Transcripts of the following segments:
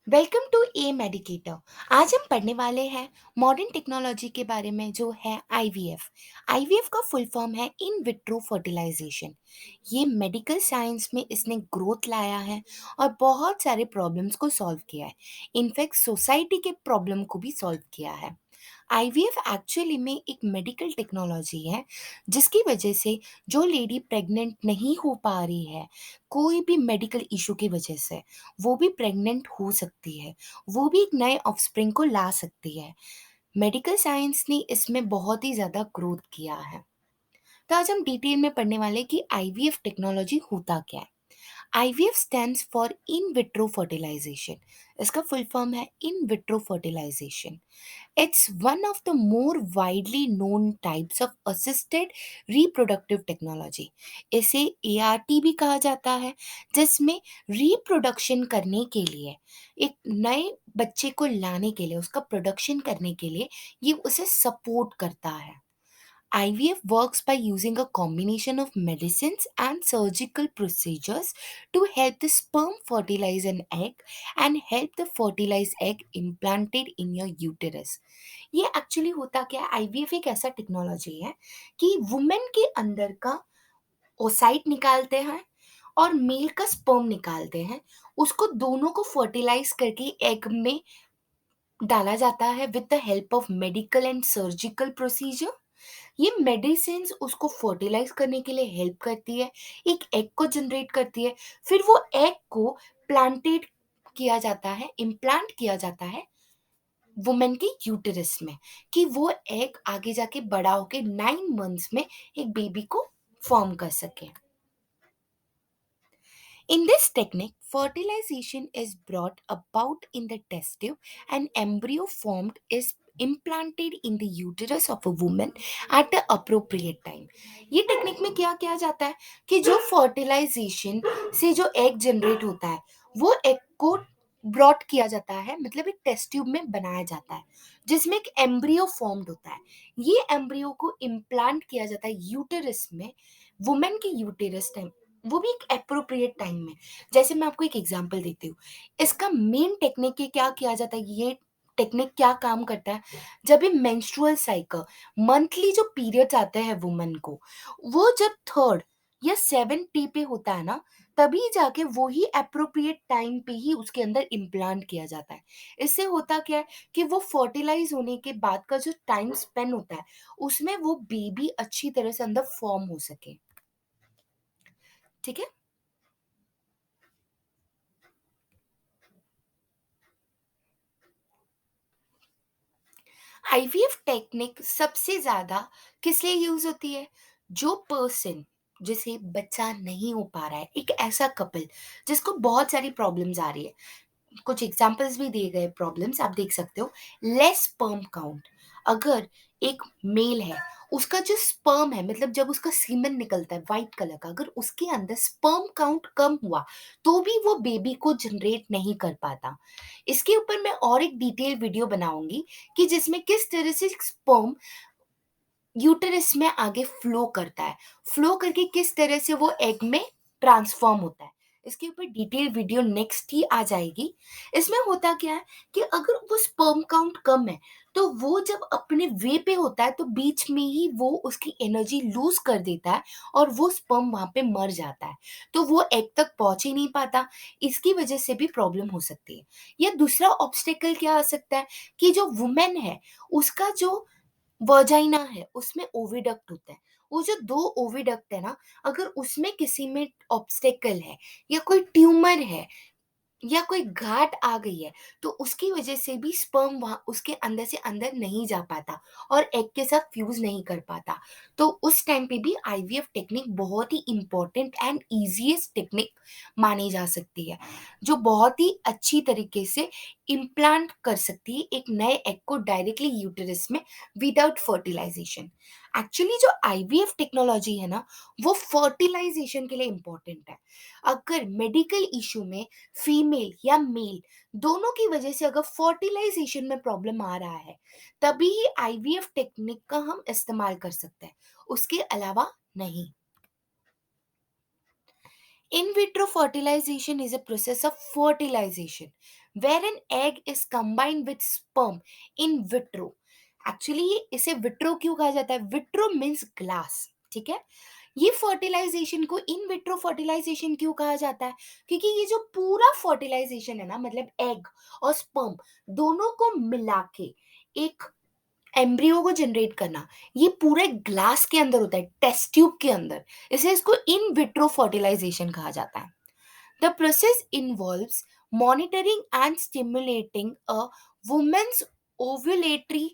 Welcome to ए मेडिकेटर। आज हम पढ़ने वाले हैं मॉडर्न टेक्नोलॉजी के बारे में जो है आईवीएफ। आईवीएफ का फुल फॉर्म है इन विट्रो फर्टिलाइजेशन। ये मेडिकल साइंस में इसने ग्रोथ लाया है और बहुत सारे प्रॉब्लम्स को सॉल्व किया है। इनफैक्ट सोसाइटी के प्रॉब्लम को भी सॉल्व किया है। आईवीएफ एक्चुअली में एक मेडिकल टेक्नोलॉजी है जिसकी वजह से जो लेडी प्रेग्नेंट नहीं हो पा रही है, कोई भी मेडिकल इशू की वजह से, वो भी प्रेग्नेंट हो सकती है, वो भी एक नए ऑफस्प्रिंग को ला सकती है। मेडिकल साइंस ने इसमें बहुत ही ज़्यादा ग्रोथ किया है। तो आज हम डिटेल में पढ़ने वाले हैं कि आईवीएफ टेक्नोलॉजी होता क्या है। IVF stands for in vitro fertilisation. इसका फुल फॉर्म है in vitro fertilisation. It's one of the more widely known types of assisted reproductive technology. इसे ART भी कहा जाता है, जिसमें रिप्रोडक्शन करने के लिए, एक नए बच्चे को लाने के लिए, उसका प्रोडक्शन करने के लिए ये उसे सपोर्ट करता है। IVF works by using a combination of medicines and surgical procedures to help the sperm fertilize an egg and help the fertilized egg implanted in your uterus. ये एक्चुअली होता क्या है, आईवीएफ एक ऐसा टेक्नोलॉजी है कि वुमेन के अंदर का ओसाइट निकालते हैं और मेल का स्पर्म निकालते हैं, उसको दोनों को फर्टिलाइज करके एग में डाला जाता है with the help of medical and surgical procedure. ये मेडिसिन उसको फर्टिलाइज करने के लिए हेल्प करती है, एक एग को जनरेट करती है, फिर वो एग को प्लांटेड किया जाता है, इम्प्लांट किया जाता है वुमेन के यूटेरस में, कि वो एग आगे जाके बड़ा होके 9 मंथ्स में एक बेबी को फॉर्म कर सके। In this technique, fertilization is brought about in the test tube and embryo formed is implanted in the uterus of a woman at the appropriate time. ये टेक्निक में क्या किया जाता है कि जो फर्टिलाइजेशन से जो एग जनरेट होता है, वो एग को ब्रॉट किया जाता है, मतलब एक टेस्ट ट्यूब में बनाया जाता है जिसमें एक एम्ब्रियो फॉर्म्ड होता है। ये एम्ब्रियो को इम्प्लांट किया जाता है यूटेरस में, वुमेन के यूटेरस टाइम, वो भी एक अप्रोप्रिएट टाइम में। जैसे मैं आपको एक एग्जांपल देती हूँ, इसका मेन टेक्निक ये क्या किया जाता है, ये टेक्निक क्या काम करता है, जब भी मेंस्ट्रुअल साइकिल, मंथली जो पीरियड्स आते हैं वुमन को, वो जब थर्ड या 7th डे पे होता है ना, तभी जाके वो ही अप्रोप्रिएट टाइम पे ही उसके अंदर इम्प्लांट किया जाता है। इससे होता क्या है कि वो फर्टिलाइज होने के बाद का जो टाइम स्पेंड होता है, उसमें वो बेबी अच्छी तरह से अंदर फॉर्म हो सके। ठीक है। आईवीएफ टेक्निक सबसे ज्यादा किस लिए यूज होती है, जो पर्सन जिसे बच्चा नहीं हो पा रहा है, एक ऐसा कपल जिसको बहुत सारी प्रॉब्लम्स आ रही है। कुछ एग्जांपल्स भी दिए गए प्रॉब्लम्स, आप देख सकते हो। लेस स्पर्म काउंट, अगर एक मेल है, उसका जो स्पर्म है, मतलब जब उसका सीमेन निकलता है वाइट कलर का, अगर उसके अंदर स्पर्म काउंट कम हुआ तो भी वो बेबी को जनरेट नहीं कर पाता। इसके ऊपर मैं और एक डिटेल वीडियो बनाऊंगी कि जिसमें किस तरह से स्पर्म यूटेरस में आगे फ्लो करता है, फ्लो करके किस तरह से वो एग में ट्रांसफॉर्म होता है। इसके ऊपर डिटेल वीडियो नेक्स्ट ही आ जाएगी। इसमें होता क्या है कि अगर वो स्पर्म काउंट कम है, तो वो जब अपने वे पे होता है तो बीच में ही वो उसकी एनर्जी लूज कर देता है और वो स्पर्म वहां पे मर जाता है, तो वो एग तक पहुंच ही नहीं पाता। इसकी वजह से भी प्रॉब्लम हो सकती है। या दूसरा ऑब्स्टेकल क्या आ सकता है कि जो वुमेन है, उसका जो वर्जाइना है उसमें ओविडक्ट होता है। वो जो 2 ओविडक्ट है ना, अगर उसमें किसी में ऑब्स्टेकल है या कोई ट्यूमर है या कोई गांठ आ गई है, तो उसकी वजह से भी स्पर्म वहां उसके अंदर से अंदर नहीं जा पाता और एग के साथ फ्यूज नहीं कर पाता। तो उस टाइम पे भी आईवीएफ टेक्निक बहुत ही इंपॉर्टेंट एंड इजीएस्ट टेक्निक मानी जा सकती है, जो बहुत ही अच्छी तरीके से इम्प्लांट कर सकती है एक नए एग को डायरेक्टली यूटेरस में विदाउट फर्टिलाइजेशन। एक्चुअली जो आईवीएफ टेक्नोलॉजी है ना, वो फर्टिलाइजेशन के लिए इंपॉर्टेंट है। अगर मेडिकल इशू में फीमेल या मेल दोनों की वजह से अगर फर्टिलाइजेशन में प्रॉब्लम आ रहा है, तभी ही आईवीएफ टेक्निक का हम इस्तेमाल कर सकते हैं, उसके अलावा नहीं। In vitro fertilization is a process of fertilization where an egg is combined with sperm in vitro. Actually ये इसे विट्रो क्यों कहा जाता है? विट्रो मीन्स ग्लास, ठीक है। ये फर्टिलाइजेशन को इन विट्रो फर्टिलाइजेशन क्यों कहा जाता है? क्योंकि ये जो पूरा फर्टिलाइजेशन है ना, मतलब एग और स्पर्म दोनों को मिला के एक एम्ब्रियो को जनरेट करना, ये पूरे ग्लास के अंदर होता है, टेस्ट ट्यूब के अंदर। इसे इसको इन विट्रो फर्टिलाइजेशन कहा जाता है। The process involves monitoring and stimulating a woman's ovulatory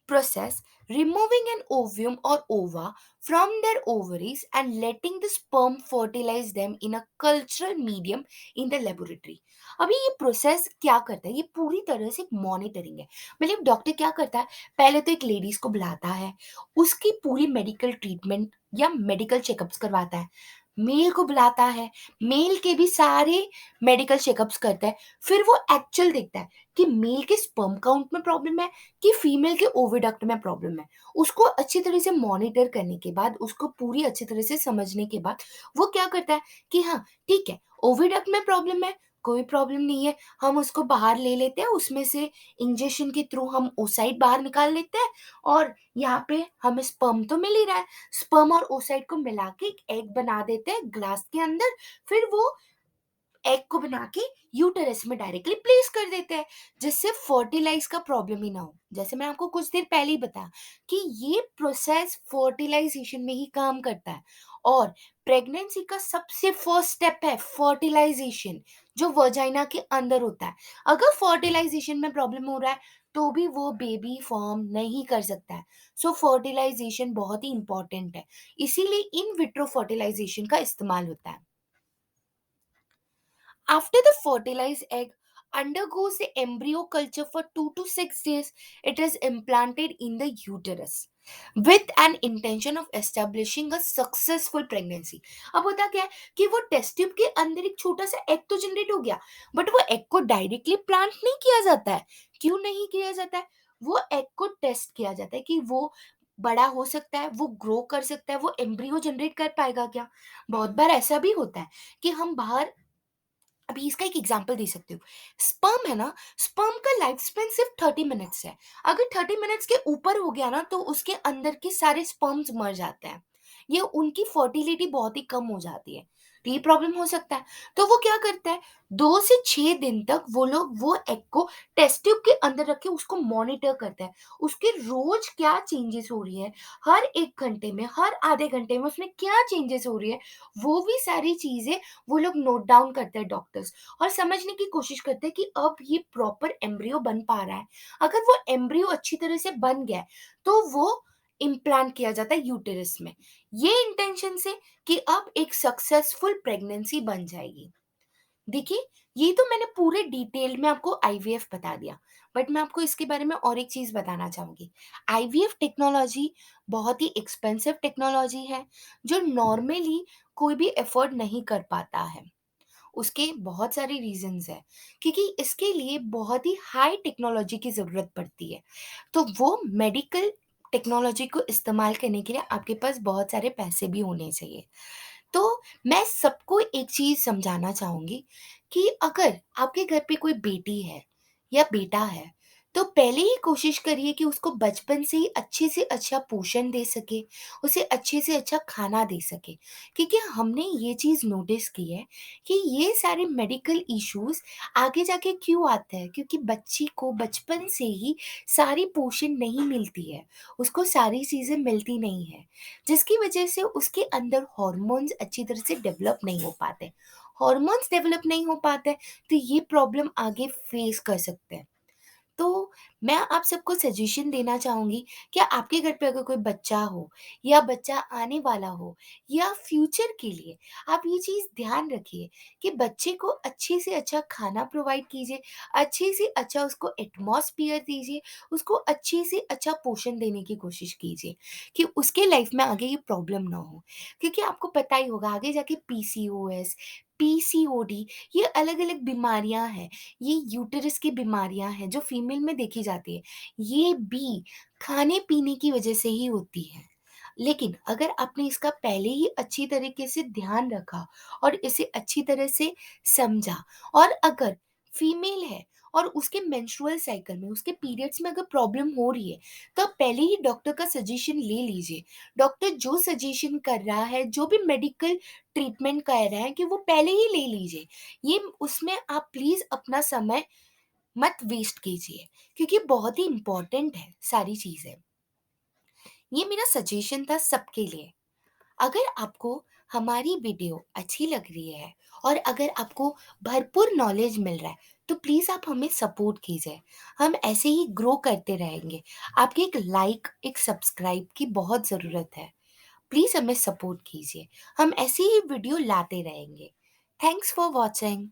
process, removing an ovum or ova from their ovaries and letting the sperm fertilize them in a cultural medium in the laboratory. अभी ये process क्या करता है? ये पूरी तरह से monitoring है। मतलब डॉक्टर क्या करता है, पहले तो एक लेडीज को बुलाता है, उसकी पूरी मेडिकल ट्रीटमेंट या मेडिकल चेकअप्स करवाता है। मेल को बुलाता है, मेल के भी सारे मेडिकल चेकअप्स करता है। फिर वो एक्चुअल देखता है कि मेल के स्पर्म काउंट में प्रॉब्लम है कि फीमेल के ओविडक्ट में प्रॉब्लम है। उसको अच्छी तरह से मॉनिटर करने के बाद, उसको पूरी अच्छी तरह से समझने के बाद वो क्या करता है कि हाँ ठीक है, ओविडक्ट में प्रॉब्लम है, कोई प्रॉब्लम नहीं है, हम उसको बाहर ले लेते हैं, उसमें से इंजेक्शन के थ्रू हम ओसाइट बाहर निकाल लेते हैं और यहाँ पे हमें स्पर्म तो मिल ही रहा है। स्पर्म और ओसाइट को मिला के एक एग बना देते हैं ग्लास के अंदर। फिर वो एग को बना के यूटेरस में डायरेक्टली प्लेस कर देते हैं, जिससे फर्टिलाइज का प्रॉब्लम ही ना हो। जैसे मैं आपको कुछ देर पहले ही बताया कि ये प्रोसेस फर्टिलाइजेशन में ही काम करता है और प्रेगनेंसी का सबसे फर्स्ट स्टेप है फर्टिलाइजेशन, जो वजाइना के अंदर होता है। अगर फर्टिलाइजेशन में प्रॉब्लम हो रहा है तो भी वो बेबी फॉर्म नहीं कर सकता है। सो फर्टिलाइजेशन बहुत ही इंपॉर्टेंट है, इसीलिए इन विट्रो फर्टिलाइजेशन का इस्तेमाल होता है। After the fertilized egg undergoes the embryo culture for 2 to 6 days, it is implanted in the uterus with an intention of establishing a successful pregnancy. अब होता क्या है कि वो टेस्ट ट्यूब के अंदर एक छोटा सा एग तो जनरेट हो गया, बट वो एग को डायरेक्टली प्लांट नहीं किया जाता है। क्यों नहीं किया जाता है? वो एग को टेस्ट किया जाता है कि वो बड़ा हो सकता है, वो ग्रो कर सकता है, वो एम्ब्रियो जनरेट कर पाएगा क्या। बहुत बार ऐसा भी होता है कि हम बाहर, अभी इसका एक एग्जांपल दे सकती हूँ। स्पर्म है ना, स्पर्म का लाइफ स्पेन सिर्फ 30 मिनट्स है। अगर 30 मिनट्स के ऊपर हो गया ना तो उसके अंदर के सारे स्पर्म्स मर जाते हैं, ये उनकी फर्टिलिटी बहुत ही कम हो जाती है। तो ये प्रॉब्लम हो सकता है। तो वो क्या करता है, 2 से 6 दिन तक वो लोग वो एग को टेस्ट ट्यूब के अंदर रख के उसको मॉनिटर करते हैं। उसके रोज क्या चेंजेस हो रही है, हर 1 घंटे में, हर आधे घंटे में उसमें क्या चेंजेस हो रही है, वो भी सारी चीजें वो लोग नोट डाउन करते हैं डॉक्टर्स, और समझने की कोशिश करते हैं कि अब ये प्रॉपर एम्ब्रियो बन पा रहा है। अगर वो एम्ब्रियो अच्छी तरह से बन गया है, तो वो इम्प्लांट किया जाता है यूटेरस में, ये इंटेंशन से कि अब एक सक्सेसफुल प्रेगनेंसी बन जाएगी। देखिए, ये तो मैंने पूरे डिटेल में आपको आईवीएफ बता दिया, बट मैं आपको इसके बारे में और एक चीज बताना चाहूंगी। आईवीएफ टेक्नोलॉजी बहुत ही एक्सपेंसिव टेक्नोलॉजी है, जो नॉर्मली कोई भी एफोर्ड नहीं कर पाता है। उसके बहुत सारे रीजंस हैं, क्योंकि इसके लिए बहुत ही हाई टेक्नोलॉजी की ज़रूरत पड़ती है। तो वो मेडिकल टेक्नोलॉजी को इस्तेमाल करने के लिए आपके पास बहुत सारे पैसे भी होने चाहिए। तो मैं सबको एक चीज़ समझाना चाहूँगी कि अगर आपके घर पे कोई बेटी है या बेटा है, तो पहले ही कोशिश करिए कि उसको बचपन से ही अच्छे से अच्छा पोषण दे सके, उसे अच्छे से अच्छा खाना दे सके। क्योंकि हमने ये चीज़ नोटिस की है कि ये सारे मेडिकल इश्यूज़ आगे जाके क्यों आते हैं, क्योंकि बच्ची को बचपन से ही सारी पोषण नहीं मिलती है, उसको सारी चीज़ें मिलती नहीं है, जिसकी वजह से उसके अंदर हॉर्मोन्स अच्छी तरह से डेवलप नहीं हो पाते। हॉर्मोन्स डेवलप नहीं हो पाते तो ये प्रॉब्लम आगे फेस कर सकते हैं। तो मैं आप सबको सजेशन देना चाहूँगी कि आपके घर पे अगर कोई बच्चा हो या बच्चा आने वाला हो या फ्यूचर के लिए, आप ये चीज़ ध्यान रखिए कि बच्चे को अच्छे से अच्छा खाना प्रोवाइड कीजिए, अच्छे से अच्छा उसको एटमॉस्फियर दीजिए, उसको अच्छे से अच्छा पोषण देने की कोशिश कीजिए कि उसके लाइफ में आगे ये प्रॉब्लम ना हो। क्योंकि आपको पता ही होगा आगे जाके पीसीओएस, पीसीओडी, ये अलग-अलग बीमारियाँ हैं, ये यूटेरस की बीमारियां हैं जो फीमेल में देखी जाती है, ये भी खाने पीने की वजह से ही होती है। लेकिन अगर आपने इसका पहले ही अच्छी तरीके से ध्यान रखा और इसे अच्छी तरह से समझा, और अगर फीमेल है और उसके मेंस्ट्रुअल साइकिल में, उसके पीरियड्स में अगर प्रॉब्लम हो रही है, तो आप पहले ही डॉक्टर का सजेशन ले लीजिए। डॉक्टर जो सजेशन कर रहा है, जो भी मेडिकल ट्रीटमेंट कर रहा है, कि वो पहले ही ले लीजिए। ये उसमें आप प्लीज़ अपना समय मत वेस्ट कीजिए, क्योंकि बहुत ही इम्पोर्टेंट है सारी चीज़ें। ये मेरा सजेशन था सबके लिए। अगर आपको हमारी वीडियो अच्छी लग रही है और अगर आपको भरपूर नॉलेज मिल रहा है, तो प्लीज़ आप हमें सपोर्ट कीजिए। हम ऐसे ही ग्रो करते रहेंगे। आपके एक लाइक, एक सब्सक्राइब की बहुत ज़रूरत है। प्लीज़ हमें सपोर्ट कीजिए। हम ऐसे ही वीडियो लाते रहेंगे। Thanks for watching.